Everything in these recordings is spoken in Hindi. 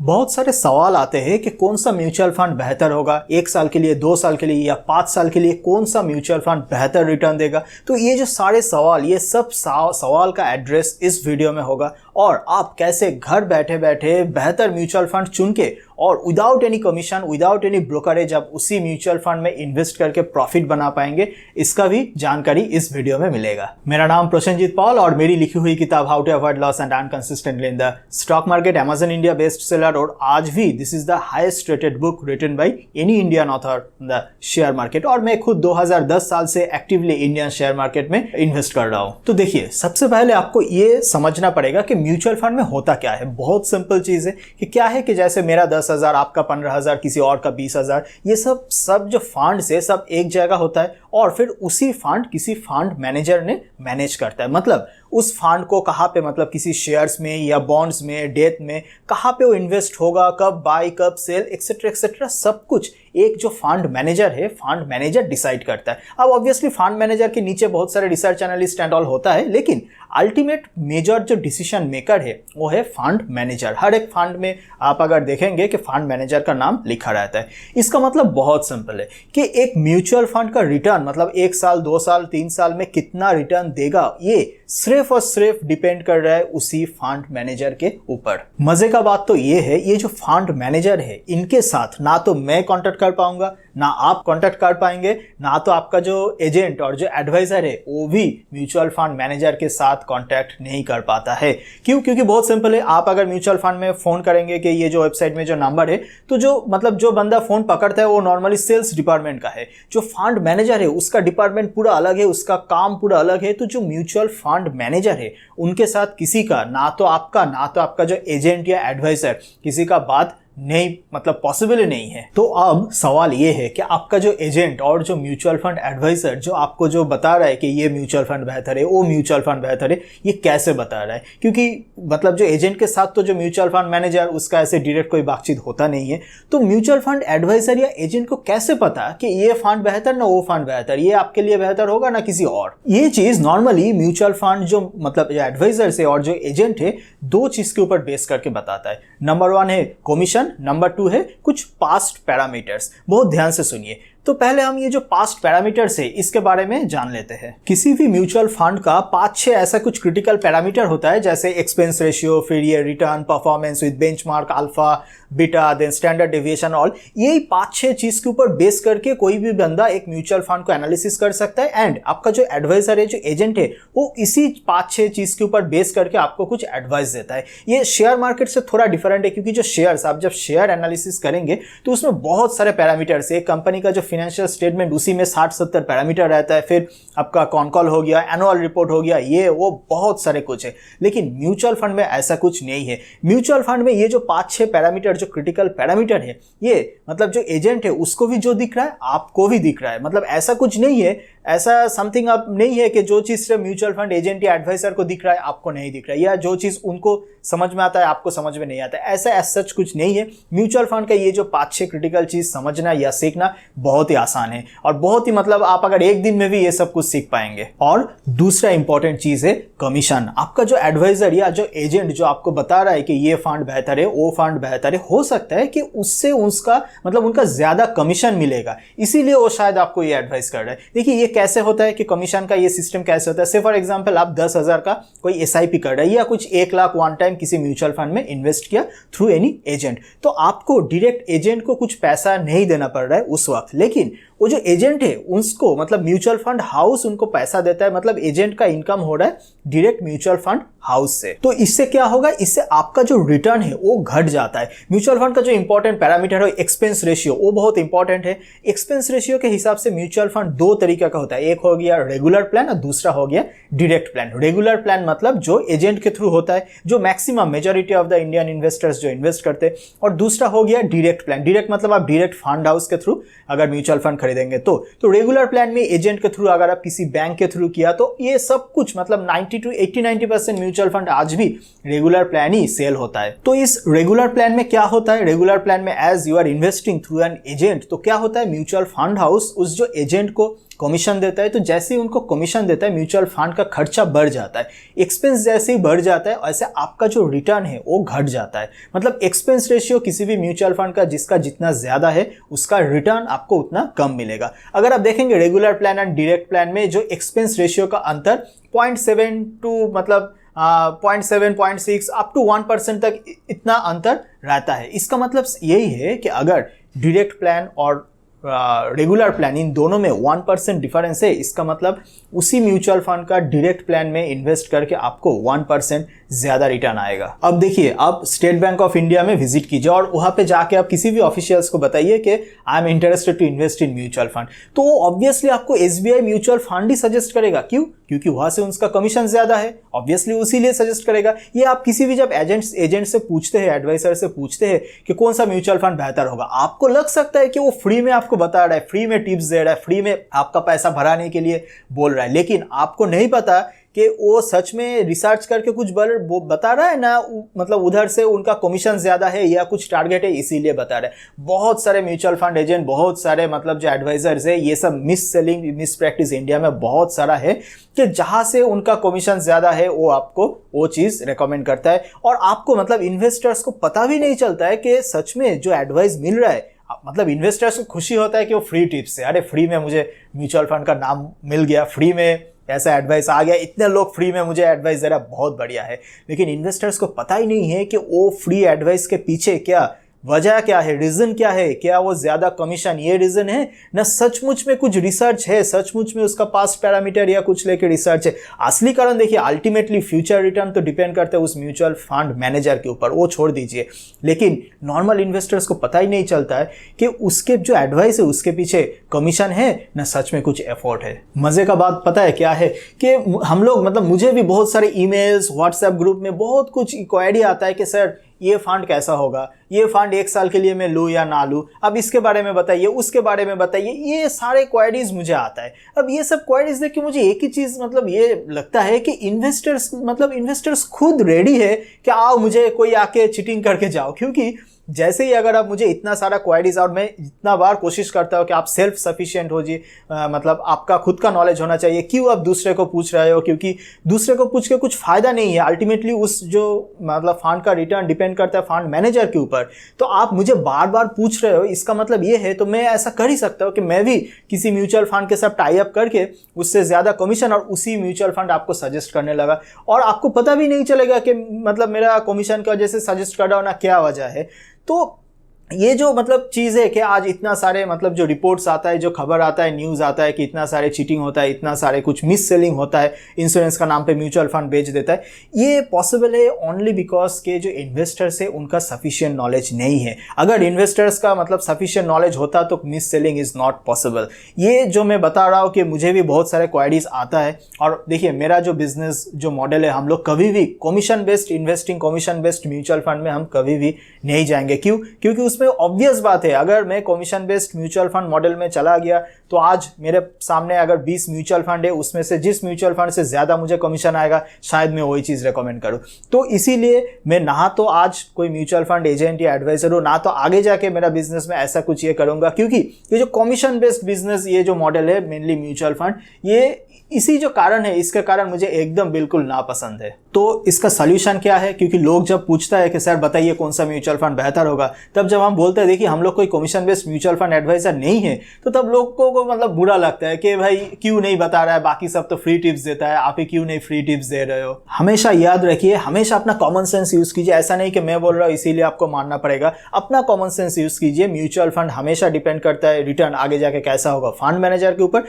बहुत सारे सवाल आते हैं कि कौन सा म्यूचुअल फंड बेहतर होगा, 1 साल के लिए, 2 साल के लिए या 5 साल के लिए, कौन सा म्यूचुअल फंड बेहतर रिटर्न देगा। तो ये जो सारे सवाल, ये सब सवाल का एड्रेस इस वीडियो में होगा और आप कैसे घर बैठे बैठे बेहतर म्यूचुअल फंड चुन के और without any commission, without any brokerage आप उसी म्यूचुअल फंड में इन्वेस्ट करके प्रॉफिट बना पाएंगे, इसका भी जानकारी इस वीडियो में मिलेगा। मेरा नाम प्रसेनजीत पॉल और मेरी लिखी हुई किताब how to avoid loss and earn consistently in the stock market Amazon India best seller, और आज भी this is the highest rated book written by any Indian author in the share market. और मैं खुद 2010 साल से एक्टिवली इंडियन शेयर मार्केट में इन्वेस्ट कर रहा हूं। तो देखिए, सबसे पहले आपको ये समझना पड़ेगा कि म्यूचुअल फंड में होता क्या है। बहुत सिंपल चीज है कि क्या है कि जैसे मेरा 10,000, आपका 15,000, किसी और का 20,000, ये सब जो फंड है सब एक जगह होता है और फिर उसी फंड किसी फंड मैनेजर ने मैनेज करता है। मतलब उस फंड को कहाँ पे, मतलब किसी शेयर्स में या बॉन्ड्स में, डेट में, कहाँ पे वो इन्वेस्ट होगा, कब बाई, कब सेल, एक्सेट्रा एक्सेट्रा, सब कुछ एक जो फंड मैनेजर है, फंड मैनेजर डिसाइड करता है। अब ऑब्वियसली फंड मैनेजर के नीचे बहुत सारे रिसर्च एनालिस्ट एंड ऑल होता है, लेकिन अल्टीमेट मेजर जो डिसीजन मेकर है वो है फंड मैनेजर। हर एक फंड में आप अगर देखेंगे कि फंड मैनेजर का नाम लिखा रहता है। इसका मतलब बहुत सिंपल है कि एक म्यूचुअल फंड का रिटर्न, मतलब 1 साल, 2 साल, 3 साल में कितना रिटर्न देगा, ये सिर्फ और सिर्फ डिपेंड कर रहा है उसी फंड मैनेजर के ऊपर। मजे का बात तो ये है, ये जो फंड मैनेजर है इनके साथ ना तो मैं कांटेक्ट कर पाऊंगा, ना आप कांटेक्ट कर पाएंगे, ना तो आपका जो एजेंट और जो एडवाइजर है वो भी म्यूचुअल फंड मैनेजर के साथ कांटेक्ट नहीं कर पाता है। क्यों? क्योंकि बहुत सिंपल है, आप अगर म्यूचुअल फंड में फोन करेंगे कि ये जो वेबसाइट में जो नंबर है, तो जो बंदा फोन पकड़ता है वो नॉर्मली सेल्स डिपार्टमेंट का है। जो फंड मैनेजर है उसका डिपार्टमेंट पूरा अलग है, उसका काम पूरा अलग है। तो जो म्यूचुअल फंड मैनेजर है उनके साथ किसी का, ना तो आपका जो एजेंट या एडवाइजर, किसी का बात नहीं, मतलब पॉसिबल ही नहीं है। तो अब सवाल ये है कि आपका जो एजेंट और जो म्यूचुअल फंड एडवाइजर जो आपको जो बता रहा है कि ये म्यूचुअल फंड बेहतर है, वो म्यूचुअल फंड बेहतर है, ये कैसे बता रहा है? क्योंकि मतलब जो एजेंट के साथ तो जो म्यूचुअल फंड मैनेजर, उसका ऐसे डायरेक्ट कोई बातचीत होता नहीं है। तो म्यूचुअल फंड एडवाइजर या एजेंट को कैसे पता कि ये फंड बेहतर ना वो फंड बेहतर, ये आपके लिए बेहतर होगा ना किसी और? ये चीज नॉर्मली म्यूचुअल फंड जो मतलब एडवाइजर से और जो एजेंट है, 2 चीज के ऊपर बेस करके बताता है। नंबर 1 है कमीशन, नंबर 2 है कुछ पास्ट पैरामीटर्स। बहुत ध्यान से सुनिए। तो पहले हम ये जो पास्ट पैरामीटर्स है इसके बारे में जान लेते हैं। किसी भी म्यूचुअल फंड का 5-6 ऐसा कुछ क्रिटिकल पैरामीटर होता है, जैसे एक्सपेंस रेशियो, फिर ये return performance with benchmark, alpha, beta, then standard deviation, all. यही 5-6 चीज के ऊपर बेस करके कोई भी बंदा एक म्यूचुअल फंड को एनालिसिस कर सकता है एंड आपका जो एडवाइजर है, जो एजेंट है, वो इसी 5-6 चीज के ऊपर बेस करके आपको कुछ एडवाइस देता है। ये शेयर मार्केट से थोड़ा डिफरेंट है, क्योंकि जो शेयर्स, आप जब शेयर एनालिसिस करेंगे तो उसमें बहुत सारे पैरामीटर्स है। कंपनी का जो फाइनेंशियल स्टेटमेंट, उसी में 60-70 पैरामीटर रहता है। फिर आपका कॉन कॉल हो गया, एनुअल रिपोर्ट हो गया, ये वो बहुत सारे कुछ है। लेकिन म्यूचुअल फंड में ऐसा कुछ नहीं है। म्यूचुअल फंड में ये जो 5-6 पैरामीटर, जो क्रिटिकल पैरामीटर है, ये मतलब जो एजेंट है उसको भी जो दिख रहा है आपको भी दिख रहा है। मतलब ऐसा कुछ नहीं है, ऐसा समथिंग अब नहीं है कि जो चीज सिर्फ म्यूचुअल फंड एजेंट या एडवाइजर को दिख रहा है आपको नहीं दिख रहा है, या जो चीज उनको समझ में आता है आपको समझ में नहीं आता है। ऐसा सच कुछ नहीं है। म्यूचुअल फंड का ये जो 5-6 क्रिटिकल चीज समझना या सीखना बहुत ही आसान है और बहुत ही, मतलब आप अगर एक दिन में भी ये सब कुछ सीख पाएंगे। और दूसरा इंपॉर्टेंट चीज है कमीशन। आपका जो एडवाइजर या जो एजेंट जो आपको बता रहा है कि ये फंड बेहतर है, वो फंड बेहतर है, हो सकता है कि उससे उसका मतलब उनका ज्यादा कमीशन मिलेगा, इसीलिए वो शायद आपको ये एडवाइस कर रहा है। देखिए ये कैसे होता है कि कमीशन का ये सिस्टम कैसे होता है। से फॉर एग्जांपल आप 10,000 का कोई एसआईपी कर रहे हैं या कुछ 1 लाख वन टाइम किसी म्यूचुअल फंड में इन्वेस्ट किया थ्रू एनी एजेंट, तो आपको डायरेक्ट एजेंट को कुछ पैसा नहीं देना पड़ रहा है उस वक्त। लेकिन वो जो एजेंट है उसको, मतलब म्यूचुअल फंड हाउस उनको पैसा देता है, मतलब एजेंट का इनकम हो रहा है डायरेक्ट म्यूचुअल फंड हाउस से। तो इससे क्या होगा, इससे आपका जो रिटर्न है वो घट जाता है। म्यूचुअल फंड का जो इंपॉर्टेंट पैरामीटर है एक्सपेंस रेशियो, वो बहुत इंपॉर्टेंट है। एक्सपेंस रेशियो के हिसाब से म्यूचुअल फंड 2 तरीके का होता है, एक हो गया रेगुलर प्लान और दूसरा हो गया डायरेक्ट प्लान। रेगुलर प्लान मतलब जो एजेंट के थ्रू होता है, जो maximum majority of the Indian investors जो इन्वेस्ट करते हैं, और दूसरा हो गया डायरेक्ट प्लान। डायरेक्ट मतलब आप डायरेक्ट फंड हाउस के थ्रू अगर म्यूचुअल फंड खरीदेंगे तो रेगुलर प्लान में एजेंट के थ्रू, अगर आप किसी बैंक के थ्रू किया तो ये सब कुछ मतलब 90-80-90% म्यूचुअल फंड आज भी रेगुलर प्लान ही सेल होता है। तो इस रेगुलर प्लान में क्या होता है, रेगुलर प्लान में as you are investing through an agent, तो क्या होता है, म्यूचुअल फंड हाउस उस जो एजेंट को कमीशन देता है, तो जैसे ही उनको कमीशन देता है म्यूचुअल फंड का खर्चा बढ़ जाता है। एक्सपेंस जैसे ही बढ़ जाता है वैसे आपका जो रिटर्न है वो घट जाता है। मतलब एक्सपेंस रेशियो किसी भी म्यूचुअल फंड का जिसका जितना ज्यादा है उसका रिटर्न आपको उतना कम मिलेगा। अगर आप देखेंगे regular plan and direct plan में जो एक्सपेंस रेशियो का अंतर 0.7 टू मतलब 0.7 0.6 अप टू 1% तक इतना अंतर रहता है। इसका मतलब यही है कि अगर डायरेक्ट प्लान और रेगुलर प्लान इन दोनों में 1% डिफरेंस है, इसका मतलब उसी म्यूचुअल फंड का डायरेक्ट प्लान में इन्वेस्ट करके आपको 1% ज्यादा रिटर्न आएगा। अब देखिए, आप स्टेट बैंक ऑफ इंडिया में विजिट कीजिए और वहां पे जाके आप किसी भी ऑफिशियल्स को बताइए कि I am interested to invest in mutual fund, तो वो ऑब्वियसली आपको एसबीआई म्यूचुअल फंड ही सजेस्ट करेगा। क्यों? क्योंकि वहां से उसका कमीशन ज्यादा है, ऑब्वियसली उसी लिए सजेस्ट करेगा। ये आप किसी भी जब एजेंट से पूछते हैं, एडवाइजर से पूछते हैं कि कौन सा म्यूचुअल फंड बेहतर होगा, आपको लग सकता है कि वो फ्री में आपको बता रहा है, फ्री में टिप्स दे रहा है, फ्री में आपका पैसा भराने के लिए बोल रहा है, लेकिन आपको नहीं पता कि वो सच में रिसर्च करके कुछ बता रहा है ना, मतलब उधर से उनका कमीशन ज्यादा है या कुछ टारगेट है इसीलिए बता रहे हैं। बहुत सारे म्यूचुअल फंड एजेंट, बहुत सारे मतलब जो एडवाइजर्स है, ये सब miss selling, miss practice India में बहुत सारा है कि जहां से उनका कमीशन ज्यादा है वो आपको वो चीज रेकमेंड करता है और आपको मतलब इन्वेस्टर्स को पता भी नहीं चलता है कि सच में जो एडवाइस मिल रहा है, मतलब इन्वेस्टर्स को खुशी होता है कि वो फ्री टिप्स है, अरे फ्री में मुझे म्यूचुअल फंड का नाम मिल गया, फ्री में ऐसा एडवाइस आ गया, इतने लोग फ्री में मुझे एडवाइस दे रहा, बहुत बढ़िया है। लेकिन इन्वेस्टर्स को पता ही नहीं है कि वो फ्री एडवाइस के पीछे क्या वजह क्या है, रीजन क्या है, क्या वो ज्यादा कमीशन ये रीजन है ना, सचमुच में कुछ रिसर्च है, सचमुच में उसका पास्ट पैरामीटर या कुछ लेके रिसर्च है। असली कारण देखिए, अल्टीमेटली फ्यूचर रिटर्न तो डिपेंड करते हैं उस म्यूचुअल फंड मैनेजर के ऊपर, वो छोड़ दीजिए। लेकिन नॉर्मल इन्वेस्टर्स को पता ही नहीं चलता है कि उसके जो एडवाइस है उसके पीछे कमीशन है ना सच में कुछ एफर्ट है। मजे का बात पता है क्या है कि हम लोग मतलब मुझे भी बहुत सारे ईमेल्स, व्हाट्सएप ग्रुप में बहुत कुछ क्वेरी आता है कि सर ये फंड कैसा होगा, ये फंड 1 साल के लिए मैं लूँ या ना लूँ, अब इसके बारे में बताइए, उसके बारे में बताइए, ये सारे क्वेरीज मुझे आता है। अब ये सब क्वेरीज देख के मुझे एक ही चीज मतलब ये लगता है कि इन्वेस्टर्स खुद रेडी है कि आओ मुझे कोई आके चीटिंग करके जाओ। क्योंकि जैसे ही अगर आप मुझे इतना सारा क्वेरीज, और मैं इतना बार कोशिश करता हूँ कि आप सेल्फ सफिशिएंट हो जी, मतलब आपका खुद का नॉलेज होना चाहिए, क्यों आप दूसरे को पूछ रहे हो, क्योंकि दूसरे को पूछ के कुछ फायदा नहीं है। अल्टीमेटली उस जो मतलब फंड का रिटर्न डिपेंड करता है फंड मैनेजर के ऊपर। तो आप मुझे बार बार पूछ रहे हो, इसका मतलब ये है तो मैं ऐसा कर ही सकता हूँ कि मैं भी किसी म्यूचुअल फंड के साथ टाई अप करके उससे ज्यादा कमीशन और उसी म्यूचुअल फंड आपको सजेस्ट करने लगा, और आपको पता भी नहीं चलेगा कि मतलब मेरा कमीशन की वजह से सजेस्ट कर रहा हूं ना, क्या वजह है। तो ये जो मतलब चीज़ है कि आज इतना सारे मतलब जो रिपोर्ट्स आता है, जो खबर आता है, न्यूज़ आता है कि इतना सारे चीटिंग होता है, इतना सारे कुछ मिस सेलिंग होता है, इंश्योरेंस का नाम पे म्यूचुअल फंड बेच देता है, ये पॉसिबल है ओनली बिकॉज के जो इन्वेस्टर्स है उनका सफिशिएंट नॉलेज नहीं है। अगर इन्वेस्टर्स का मतलब सफिशिएंट नॉलेज होता तो miss selling is not possible. ये जो मैं बता रहा हूँ कि मुझे भी बहुत सारे क्वारीज आता है, और देखिए मेरा जो बिजनेस जो मॉडल है, हम लोग कभी भी commission based investing, commission based mutual fund में हम कभी भी नहीं जाएंगे। क्योंकि उसमें ऑब्वियस बात है, अगर मैं commission based mutual fund model में चला गया तो आज मेरे सामने अगर 20 म्यूचुअल फंड है, उसमें से जिस म्यूचुअल फंड से ज्यादा मुझे कमीशन आएगा शायद मैं वही चीज रेकमेंड करूं। तो इसीलिए मैं ना तो आज कोई म्यूचुअल फंड एजेंट या एडवाइजर हूं, ना तो आगे जाके मेरा बिजनेस में ऐसा कुछ ये करूंगा, क्योंकि ये जो कमीशन बेस्ड बिजनेस, ये जो मॉडल है मेनली म्यूचुअल फंड, ये इसी जो कारण है, इसके कारण मुझे एकदम बिल्कुल नापसंद है। तो इसका सॉल्यूशन क्या है? क्योंकि लोग जब पूछता है कि सर बताइए कौन सा म्यूचुअल फंड बेहतर होगा, तब जब हम बोलते हैं देखिए हम लोग कोई commission based mutual fund advisor नहीं है, तो तब लोगों को मतलब बुरा लगता है कि भाई क्यों नहीं बता रहा है, बाकी सब तो फ्री टिप्स देता है, आप ही क्यों नहीं फ्री टिप्स दे रहे हो। हमेशा याद रखिए, हमेशा अपना कॉमन सेंस यूज कीजिए। ऐसा नहीं कि मैं बोल रहा हूँ इसीलिए आपको मानना पड़ेगा, अपना कॉमन सेंस यूज कीजिए। म्यूचुअल फंड हमेशा डिपेंड करता है रिटर्न आगे जाके कैसा होगा फंड मैनेजर के ऊपर,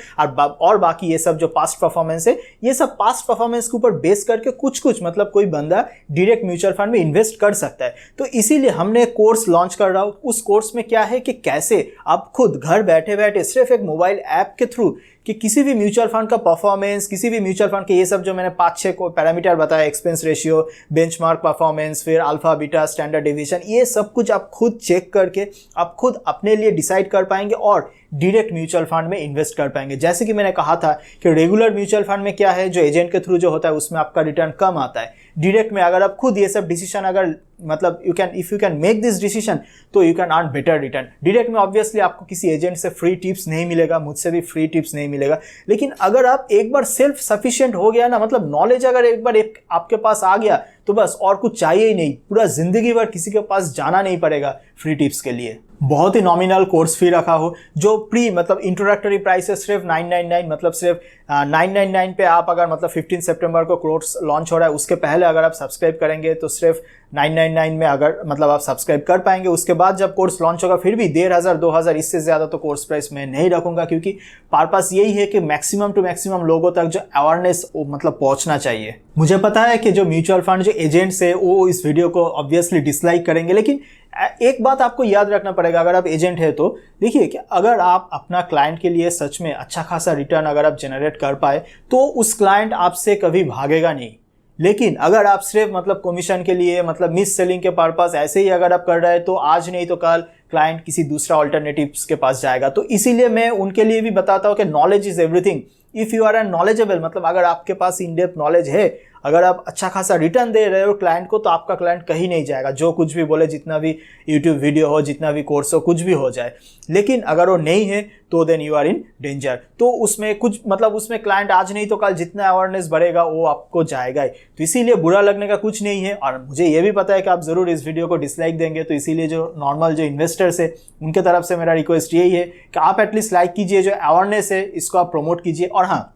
और बाकी ये सब जो पास्ट परफॉर्मेंस है, ये सब पास्ट परफॉर्मेंस के ऊपर बेस करके कुछ मतलब कोई बंदा डायरेक्ट म्यूचुअल फंड में इन्वेस्ट कर सकता है। तो इसीलिए हमने कोर्स लॉन्च कर रहा हूं। उस कोर्स में क्या है कि कैसे आप खुद घर बैठे बैठे सिर्फ एक मोबाइल ऐप के थ्रू कि किसी भी म्यूचुअल फंड का परफॉर्मेंस, किसी भी म्यूचुअल फंड के ये सब जो मैंने 5-6 को पैरामीटर बताया, एक्सपेंस रेशियो, बेंचमार्क परफॉर्मेंस, फिर अल्फा बीटा स्टैंडर्ड डिवीजन, ये सब कुछ आप खुद चेक करके आप खुद अपने लिए डिसाइड कर पाएंगे और डायरेक्ट म्यूचुअल फंड में इन्वेस्ट कर पाएंगे। जैसे कि मैंने कहा था कि रेगुलर म्यूचुअल फंड में क्या है, जो एजेंट के थ्रू जो होता है उसमें आपका रिटर्न कम आता है। डायरेक्ट में अगर आप खुद ये सब डिसीजन अगर मतलब if you can make this decision तो you can earn better return. Direct में ऑब्वियसली आपको किसी एजेंट से फ्री टिप्स नहीं मिलेगा, मुझसे भी फ्री टिप्स नहीं मिलेगा, लेकिन अगर आप एक बार सेल्फ सफिशिएंट हो गया ना, मतलब नॉलेज अगर एक बार आपके पास आ गया तो बस और कुछ चाहिए ही नहीं, पूरा जिंदगी भर किसी के पास जाना नहीं पड़ेगा फ्री टिप्स के लिए। बहुत ही नॉमिनल कोर्स फी रखा हो, जो प्री मतलब इंट्रोडक्टरी प्राइस है सिर्फ 999, मतलब सिर्फ 999 पे आप अगर मतलब 15 सितंबर को कोर्स लॉन्च हो रहा है उसके पहले अगर आप सब्सक्राइब करेंगे तो सिर्फ 999 में अगर मतलब आप सब्सक्राइब कर पाएंगे। उसके बाद जब कोर्स लॉन्च होगा फिर भी 1500 2000 इससे ज़्यादा तो कोर्स प्राइस मैं नहीं रखूंगा, क्योंकि पर्पस यही है कि मैक्सिमम टू मैक्सिमम लोगों तक जो अवेयरनेस मतलब पहुंचना चाहिए। मुझे पता है कि जो म्यूचुअल फंड जो एजेंट्स है वो इस वीडियो को ऑब्वियसली डिसलाइक करेंगे, लेकिन एक बात आपको याद रखना पड़ेगा अगर आप एजेंट है तो देखिए कि अगर आप अपना क्लाइंट के लिए सच में अच्छा खासा रिटर्न अगर आप जनरेट कर पाए तो उस क्लाइंट आपसे कभी भागेगा नहीं। लेकिन अगर आप सिर्फ मतलब कमीशन के लिए मतलब मिस सेलिंग के पर्पस ऐसे ही अगर आप कर रहे हैं तो आज नहीं तो कल क्लाइंट किसी दूसरा ऑल्टरनेटिव्स के पास जाएगा। तो इसीलिए मैं उनके लिए भी बताता हूँ कि knowledge is everything. If you are an knowledgeable, मतलब अगर आपके पास इन डेप्थ नॉलेज है, अगर आप अच्छा खासा रिटर्न दे रहे हो क्लाइंट को, तो आपका क्लाइंट कहीं नहीं जाएगा, जो कुछ भी बोले, जितना भी यूट्यूब वीडियो हो, जितना भी कोर्स हो, कुछ भी हो जाए। लेकिन अगर वो नहीं है तो then you are in danger. तो उसमें कुछ मतलब उसमें क्लाइंट आज नहीं तो कल जितना अवेयरनेस बढ़ेगा वो आपको जाएगा ही। तो इसीलिए बुरा लगने का कुछ नहीं है, और मुझे ये भी पता है कि आप ज़रूर इस वीडियो को डिसलाइक देंगे। तो इसीलिए जो नॉर्मल जो इन्वेस्टर्स है उनके तरफ से मेरा रिक्वेस्ट यही है कि आप एटलीस्ट लाइक कीजिए, जो अवेयरनेस है इसको आप प्रमोट कीजिए। और हाँ,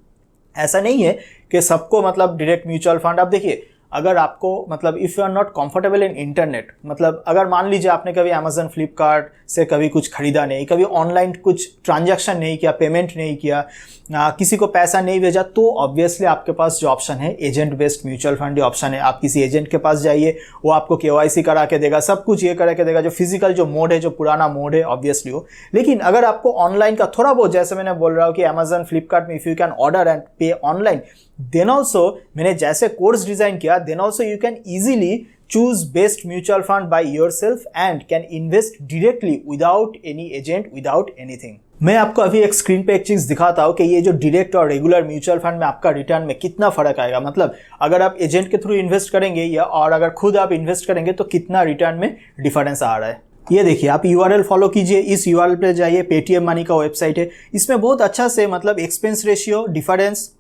ऐसा नहीं है कि सबको मतलब डायरेक्ट म्यूचुअल फंड, आप देखिए अगर आपको मतलब if you are not comfortable in internet, मतलब अगर मान लीजिए आपने कभी अमेजन फ्लिपकार्ट से कभी कुछ खरीदा नहीं, कभी ऑनलाइन कुछ ट्रांजैक्शन नहीं किया, पेमेंट नहीं किया, किसी को पैसा नहीं भेजा, तो ऑब्वियसली आपके पास जो ऑप्शन है agent based mutual fund option है। आप किसी एजेंट के पास जाइए, वो आपको KYC करा के देगा, सब कुछ ये करा के देगा, जो फिजिकल जो मोड है, जो पुराना मोड है ऑब्वियसली हो। लेकिन अगर आपको ऑनलाइन का थोड़ा बहुत, जैसे मैंने बोल रहा हूँ कि अमेजन फ्लिपकार्ट में if you can order and pay online, then also मैंने जैसे कोर्स डिजाइन किया, then also you can easily choose best mutual fund by yourself and can invest directly without any agent, without anything। मैं आपको अभी एक स्क्रीन पे एक चीज दिखाता हूँ कि ये जो डायरेक्ट और रेगुलर म्यूचुअल फंड में आपका रिटर्न में कितना फर्क आएगा। मतलब अगर आप एजेंट के थ्रू इन्वेस्ट करेंगे या और अगर खुद आप इन्वेस्ट करेंगे तो कितना रिटर्न में डिफरेंस आ रहा है। ये देखिए, आप URL फॉलो कीजिए, इस URL पे जाइए, पेटीएम मनी का वेबसाइट है। इसमें बहुत अच्छा से मतलब एक्सपेंस रेशियो डिफरेंस,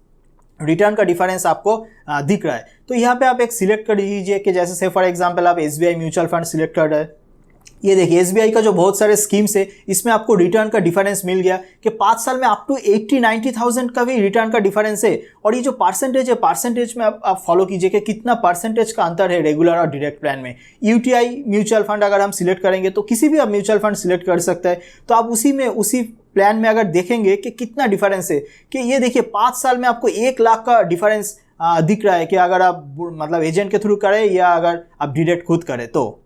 रिटर्न का डिफरेंस आपको दिख रहा है। तो यहाँ पे आप एक सिलेक्ट कर लीजिए कि जैसे से फॉर एग्जांपल आप SBI म्यूचुअल फंड सिलेक्ट कर रहे हैं। ये देखिए SBI का जो बहुत सारे स्कीम्स है इसमें आपको रिटर्न का डिफरेंस मिल गया कि 5 साल में अप टू 80-90,000 का भी रिटर्न का डिफरेंस है। और ये जो परसेंटेज है, परसेंटेज में आप फॉलो कीजिए कि कितना परसेंटेज का अंतर है रेगुलर और डायरेक्ट प्लान में। UTI म्यूचुअल फंड अगर हम सिलेक्ट करेंगे तो किसी भी आप म्यूचुअल फंड सिलेक्ट कर सकते हैं। तो आप उसी प्लान में अगर देखेंगे कि कितना डिफरेंस है, कि ये देखिए 5 साल में आपको 1 लाख का डिफरेंस दिख रहा है कि अगर आप मतलब एजेंट के थ्रू करें या अगर आप डायरेक्ट खुद करें। तो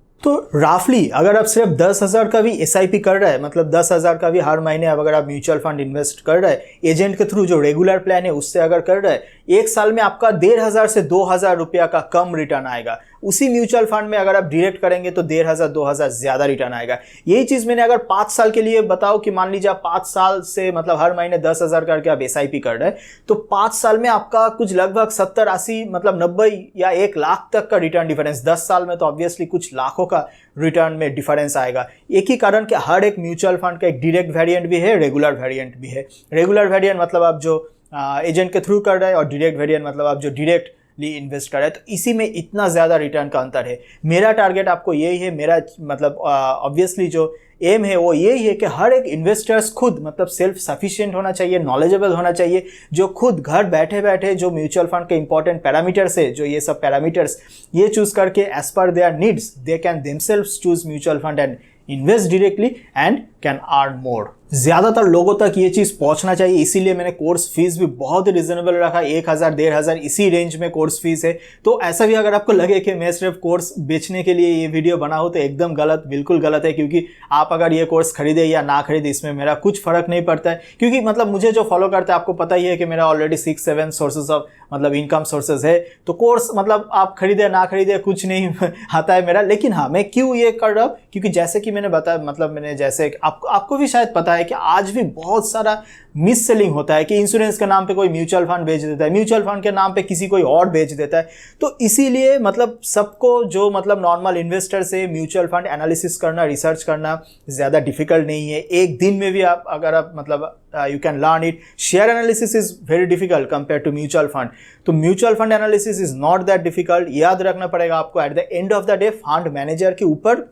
राफली अगर आप सिर्फ 10,000 का भी SIP कर रहे हैं, मतलब 10,000 का भी हर महीने अगर आप म्यूचुअल फंड इन्वेस्ट कर रहे हैं एजेंट के थ्रू, जो रेगुलर प्लान है उससे अगर कर रहे हैं, 1 साल में आपका 1,500 से 2,000 रुपया का कम रिटर्न आएगा। उसी म्यूचुअल फंड में अगर आप डायरेक्ट करेंगे तो 1,500-2,000 ज्यादा रिटर्न आएगा। यही चीज मैंने अगर 5 साल के लिए बताओ कि मान लीजिए आप 5 साल से मतलब हर महीने 10,000 करके आप SIP कर रहे हैं, तो 5 साल में आपका कुछ लगभग 70-80 मतलब 90 या 1 लाख तक का रिटर्न डिफरेंस। 10 साल में तो ऑब्वियसली कुछ लाखों का रिटर्न में डिफरेंस आएगा। एक ही कारण कि हर एक म्यूचुअल फंड का एक डायरेक्ट वेरिएंट भी है, रेगुलर वेरिएंट भी है। रेगुलर वेरिएंट मतलब आप जो एजेंट के थ्रू कर रहे हैं, और डायरेक्ट वेरिएंट मतलब आप जो डायरेक्टली इन्वेस्ट कर रहे हैं। तो इसी में इतना ज़्यादा रिटर्न का अंतर है। मेरा टारगेट आपको यही है, मेरा मतलब ऑब्वियसली जो एम है वो यही है कि हर एक इन्वेस्टर्स खुद मतलब सेल्फ सफिशिएंट होना चाहिए, नॉलेजेबल होना चाहिए, जो खुद घर बैठे बैठे जो म्यूचुअल फंड के इंपॉर्टेंट पैरामीटर्स है, जो ये सब पैरामीटर्स ये चूज करके as per their needs they can themselves choose mutual fund and invest directly and can earn more. ज़्यादातर लोगों तक ये चीज़ पहुंचना चाहिए, इसीलिए मैंने कोर्स फीस भी बहुत ही रिजनेबल रखा, 1,000-1,500 इसी रेंज में कोर्स फीस है। तो ऐसा भी अगर आपको लगे कि मैं सिर्फ कोर्स बेचने के लिए ये वीडियो बना हो तो एकदम गलत, बिल्कुल गलत है। क्योंकि आप अगर ये कोर्स खरीदे या ना खरीदे इसमें मेरा कुछ फर्क नहीं पड़ता है, क्योंकि मतलब मुझे जो फॉलो करता है आपको पता ही है कि मेरा ऑलरेडी 6-7 सोर्सेज ऑफ मतलब इनकम सोर्सेज है। तो कोर्स मतलब आप खरीदे ना खरीदे कुछ नहीं आता है मेरा। लेकिन हाँ, मैं क्यों ये कर रहा हूँ, क्योंकि जैसे कि मैंने बताया, मतलब मैंने जैसे आपको भी शायद पता है है कि आज भी बहुत सारा मिस सेलिंग होता है कि इंश्योरेंस के नाम पे कोई म्यूचुअल फंड बेच देता है, म्यूचुअल फंड के नाम पे किसी कोई और बेच देता है। तो इसीलिए मतलब सबको जो मतलब नॉर्मल इन्वेस्टर से म्यूचुअल फंड एनालिसिस करना, रिसर्च करना ज़्यादा डिफिकल्ट नहीं है। एक दिन में भी आप अगर आप मतलब you can learn it. Share analysis is very difficult compare to mutual fund. तो mutual fund analysis is not that difficult. याद रखना पड़ेगा आपको, at the end of the day fund manager के ऊपर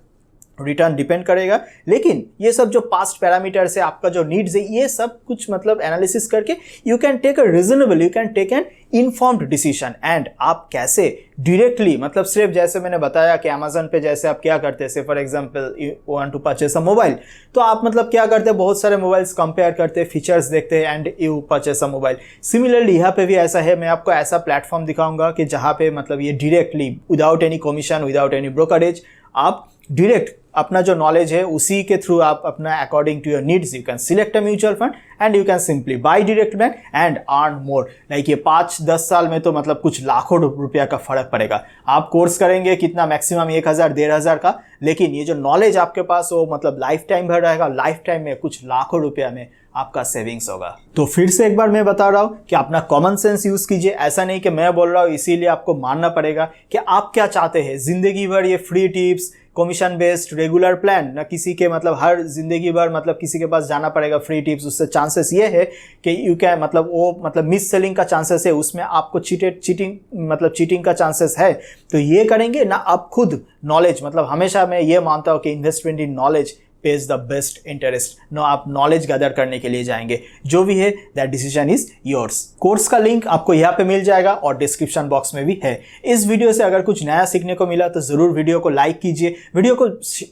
रिटर्न डिपेंड करेगा। लेकिन ये सब जो पास्ट पैरामीटर्स है, आपका जो नीड्स है, ये सब कुछ मतलब एनालिसिस करके you can take a reasonable, you can take an informed decision. And आप कैसे डायरेक्टली मतलब सिर्फ जैसे मैंने बताया कि अमेजन पे जैसे आप क्या करते हैं, for example you want to purchase a mobile, तो आप मतलब क्या करते हैं, बहुत सारे मोबाइल्स कंपेयर करते हैं, फीचर्स देखते हैं and you purchase a mobile. Similarly यहाँ पे भी ऐसा है। मैं आपको ऐसा प्लेटफॉर्म दिखाऊंगा कि जहाँ पे मतलब ये directly without any commission, without any brokerage, आप डायरेक्ट अपना जो नॉलेज है उसी के थ्रू आप अपना according to your needs you can select a mutual fund and you can simply buy direct bank and earn more. Like ये 5-10 साल में तो मतलब कुछ लाखों रुपया का फर्क पड़ेगा। आप कोर्स करेंगे कितना, मैक्सिमम 1,000-1,500 का, लेकिन ये जो नॉलेज आपके पास वो मतलब लाइफ टाइम भर रहेगा। लाइफ टाइम में कुछ लाखों रुपया में आपका सेविंग्स होगा। तो फिर से एक बार मैं बता रहा हूँ कि अपना कॉमन सेंस यूज कीजिए। ऐसा नहीं कि मैं बोल रहा हूँ इसीलिए आपको मानना पड़ेगा कि आप क्या चाहते हैं। जिंदगी भर ये free tips, commission based regular plan ना, किसी के मतलब हर जिंदगी भर मतलब किसी के पास जाना पड़ेगा फ्री टिप्स। उससे चांसेस ये है कि यू कैन मतलब वो मतलब मिस सेलिंग का चांसेस है, उसमें आपको चीटिंग का चांसेस है। तो ये करेंगे ना आप खुद नॉलेज, मतलब हमेशा मैं ये मानता हूँ कि investment in knowledge pays the best interest। No आप नॉलेज गैदर करने के लिए जाएंगे, जो भी है that decision is yours. Course का लिंक आपको यहाँ पे मिल जाएगा और डिस्क्रिप्शन बॉक्स में भी है। इस वीडियो से अगर कुछ नया सीखने को मिला तो जरूर वीडियो को लाइक कीजिए, वीडियो को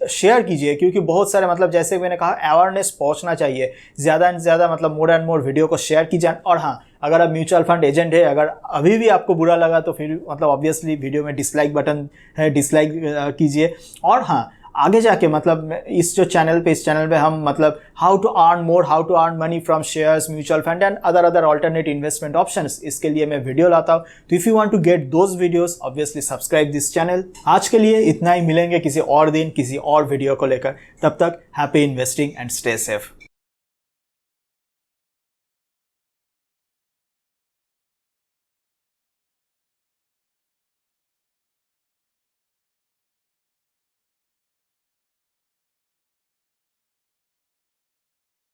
शेयर कीजिए, क्योंकि बहुत सारे मतलब जैसे मैंने कहा अवेयरनेस पहुंचना चाहिए। ज़्यादा से ज़्यादा मतलब मोर एंड मोर वीडियो को शेयर कीजिए। और हाँ, अगर आप म्यूचुअल फंड एजेंट है, अगर अभी भी आपको बुरा लगा तो फिर मतलब ऑब्वियसली वीडियो में डिसलाइक बटन है, डिसलाइक कीजिए। और हाँ, आगे जाके मतलब इस चैनल पे हम मतलब how to earn more, how to earn money from shares, mutual fund and other alternate investment options, इसके लिए मैं वीडियो लाता हूँ। तो if you want to get those videos obviously subscribe this channel. आज के लिए इतना ही, मिलेंगे किसी और दिन किसी और वीडियो को लेकर। तब तक happy investing and stay safe.